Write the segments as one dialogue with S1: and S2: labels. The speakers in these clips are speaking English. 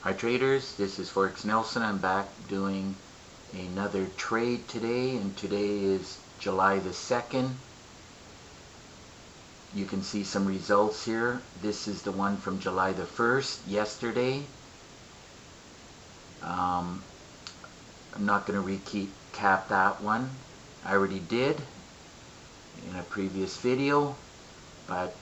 S1: Hi traders, this is Forex Nelson. I'm back doing another trade today, and today is July the 2nd. You can see some results here. This is the one from July the 1st, yesterday. I'm not going to recap that one. I already did in a previous video, but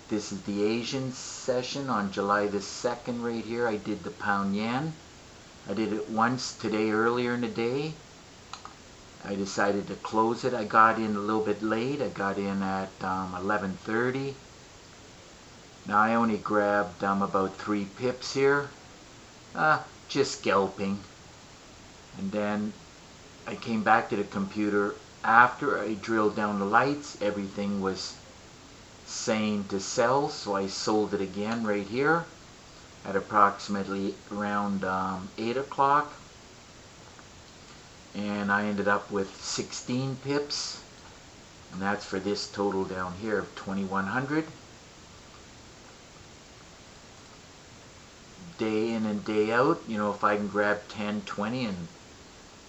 S1: this is the Asian session on July the 2nd right here. I did the pound yen. I did it once today earlier in the day. I decided to close it. I got in a little bit late. I got in at 11:30. Now I only grabbed about 3 pips here. Just scalping. And then I came back to the computer after I drilled down the lights. Everything was saying to sell, so I sold it again right here at approximately around 8 o'clock, and I ended up with 16 pips, and that's for this total down here of 2100. Day in and day out, you know, if I can grab 10, 20 and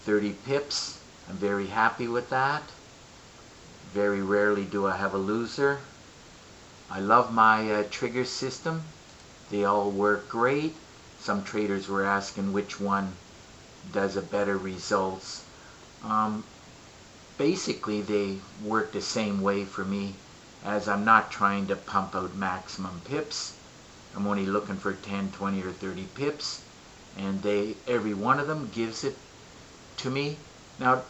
S1: 30 pips, I'm very happy with that. Very rarely do I have a loser. I love my trigger system. They all work great. Some traders were asking which one does a better results. Basically they work the same way for me, as I'm not trying to pump out maximum pips. I'm only looking for 10, 20 or 30 pips, and every one of them gives it to me. Now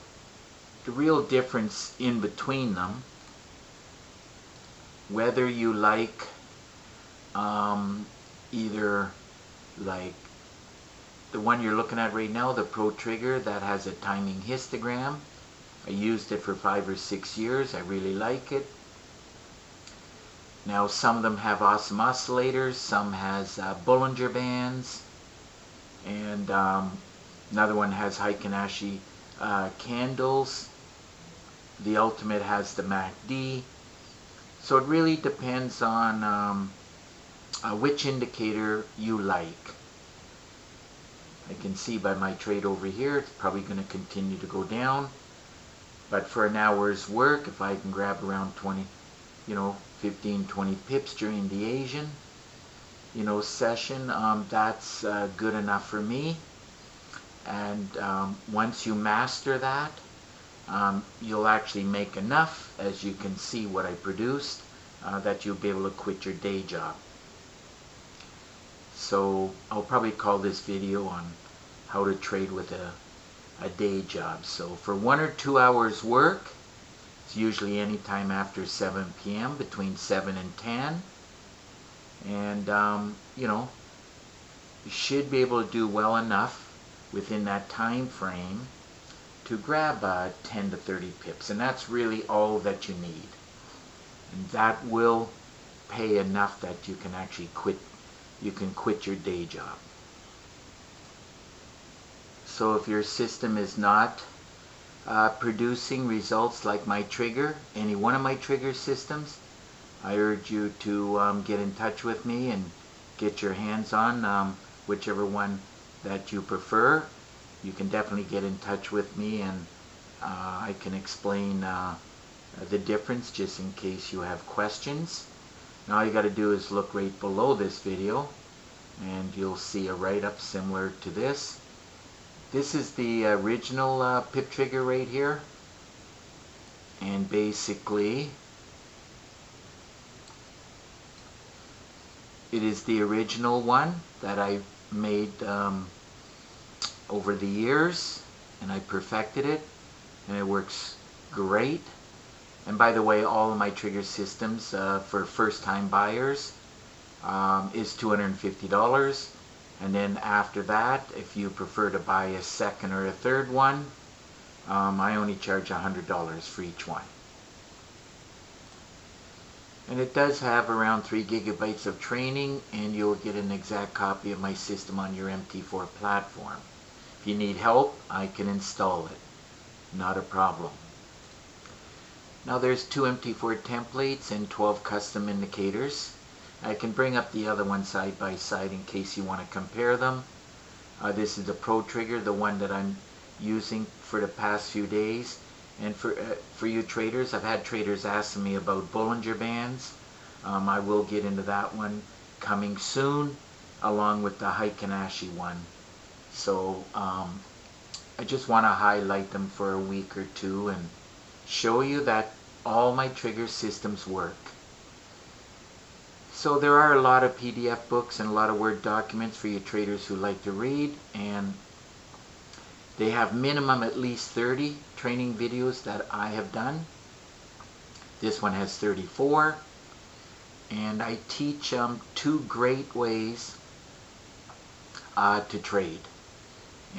S1: the real difference in between them, whether you like either like the one you're looking at right now, the Pro Trigger, that has a timing histogram. I used it for 5 or 6 years. I really like it. Now some of them have awesome oscillators, some has Bollinger Bands, and another one has Heikin-Ashi candles. The Ultimate has the MACD. So it really depends on which indicator you like. I can see by my trade over here, it's probably going to continue to go down. But for an hour's work, if I can grab around 20, 15, 20 pips during the Asian, session, that's good enough for me. And once you master that, you'll actually make enough, as you can see what I produced, that you'll be able to quit your day job. So I'll probably call this video on how to trade with a day job. So for 1 or 2 hours work, it's usually any time after 7 p.m., between 7 and 10. And, you should be able to do well enough within that time frame to grab 10 to 30 pips, and that's really all that you need, and that will pay enough that you can actually quit your day job. So if your system is not producing results like my trigger, any one of my trigger systems, I urge you to get in touch with me and get your hands on whichever one that you prefer. You can definitely get in touch with me, and I can explain the difference just in case you have questions. Now all you got to do is look right below this video, and you'll see a write-up similar to this. This is the original PIP trigger right here, and basically it is the original one that I made over the years, and I perfected it, and it works great. And by the way, all of my trigger systems for first-time buyers is $250, and then after that, if you prefer to buy a second or a third one, I only charge $100 for each one. And it does have around 3 gigabytes of training, and you'll get an exact copy of my system on your MT4 platform. If you need help, I can install it. Not a problem. Now there's 2 MT4 templates and 12 custom indicators. I can bring up the other one side by side in case you want to compare them. This is the Pro Trigger, the one that I'm using for the past few days. And for you traders, I've had traders asking me about Bollinger Bands. I will get into that one coming soon, along with the Heikin-Ashi one. So I just want to highlight them for a week or two and show you that all my trigger systems work. So there are a lot of PDF books and a lot of Word documents for you traders who like to read, and they have minimum at least 30 training videos that I have done. This one has 34, and I teach 2 great ways to trade.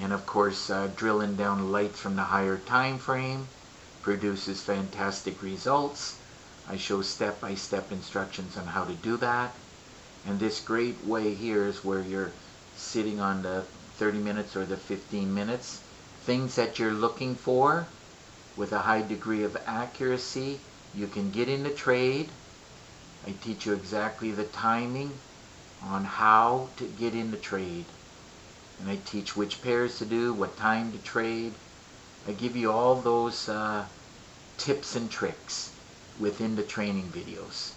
S1: And of course, drilling down lights from the higher time frame produces fantastic results. I show step-by-step instructions on how to do that. And this great way here is where you're sitting on the 30 minutes or the 15 minutes. Things that you're looking for with a high degree of accuracy, you can get in the trade. I teach you exactly the timing on how to get in the trade. And I teach which pairs to do, what time to trade. I give you all those tips and tricks within the training videos.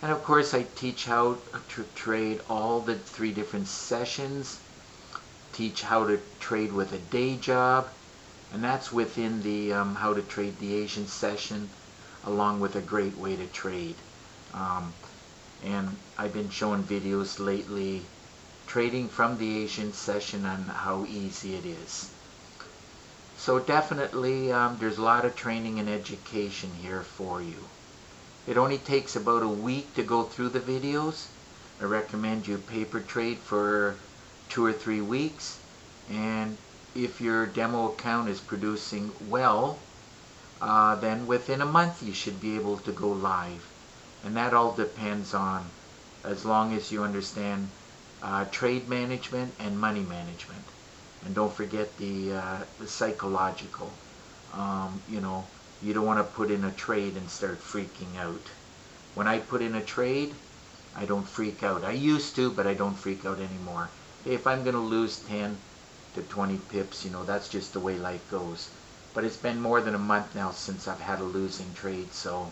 S1: And of course I teach how to trade all the 3 different sessions, teach how to trade with a day job, and that's within the how to trade the Asian session, along with a great way to trade. And I've been showing videos lately trading from the Asian session and how easy it is. So definitely there's a lot of training and education here for you. It only takes about a week to go through the videos. I recommend you paper trade for 2 or 3 weeks, and if your demo account is producing well, then within a month you should be able to go live. And that all depends on, as long as you understand trade management and money management. And don't forget the psychological. You know, you don't want to put in a trade and start freaking out. When I put in a trade, I don't freak out. I used to, but I don't freak out anymore. If I'm going to lose 10 to 20 pips, you know, that's just the way life goes. But it's been more than a month now since I've had a losing trade, so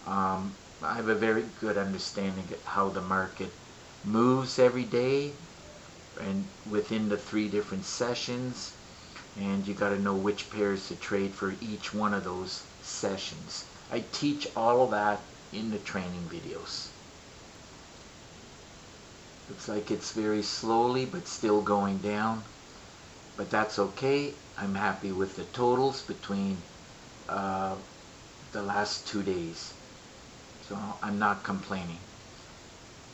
S1: I have a very good understanding of how the market moves every day and within the 3 different sessions, and you got to know which pairs to trade for each one of those sessions. I teach all of that in the training videos. Looks like it's very slowly but still going down, but that's okay. I'm happy with the totals between the last 2 days, so I'm not complaining.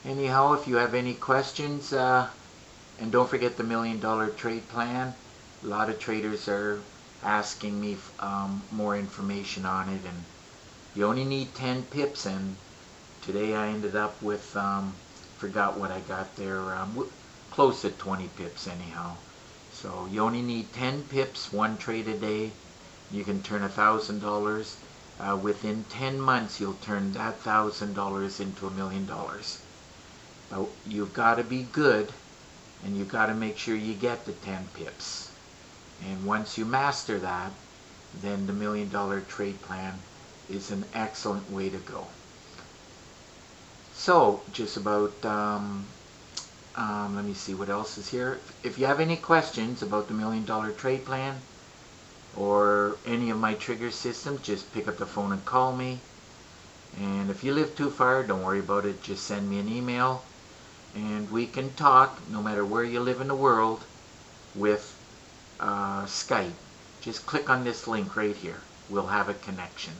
S1: Anyhow, if you have any questions, and don't forget the $1 Million Trade Plan. A lot of traders are asking me more information on it, and you only need 10 pips, and today I ended up with, forgot what I got there, close to 20 pips anyhow. So you only need 10 pips, 1 trade a day. You can turn $1,000. Within 10 months, you'll turn that $1,000 into $1 million. Now, you've got to be good, and you've got to make sure you get the 10 pips. And once you master that, then the $1 Million Trade Plan is an excellent way to go. So, just about, let me see what else is here. If you have any questions about the $1 Million Trade Plan or any of my trigger systems, just pick up the phone and call me. And if you live too far, don't worry about it. Just send me an email, and we can talk no matter where you live in the world with Skype. Just click on this link right here. We'll have a connection.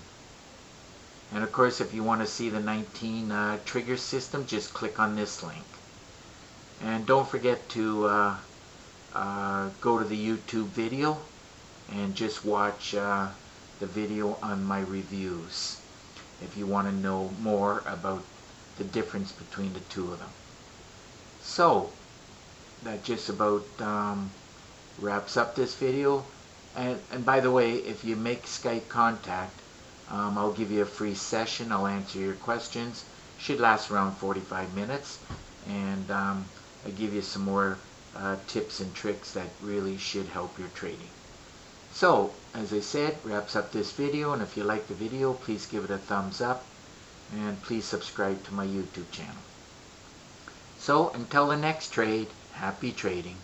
S1: And of course, if you want to see the 19 trigger system, just click on this link. And don't forget to go to the YouTube video and just watch the video on my reviews if you want to know more about the difference between the 2 of them. So that just about wraps up this video. And by the way, if you make Skype contact, I'll give you a free session. I'll answer your questions. Should last around 45 minutes, and I give you some more tips and tricks that really should help your trading. So, as I said, wraps up this video, and if you like the video, please give it a thumbs up, and please subscribe to my YouTube channel. So, until the next trade, happy trading.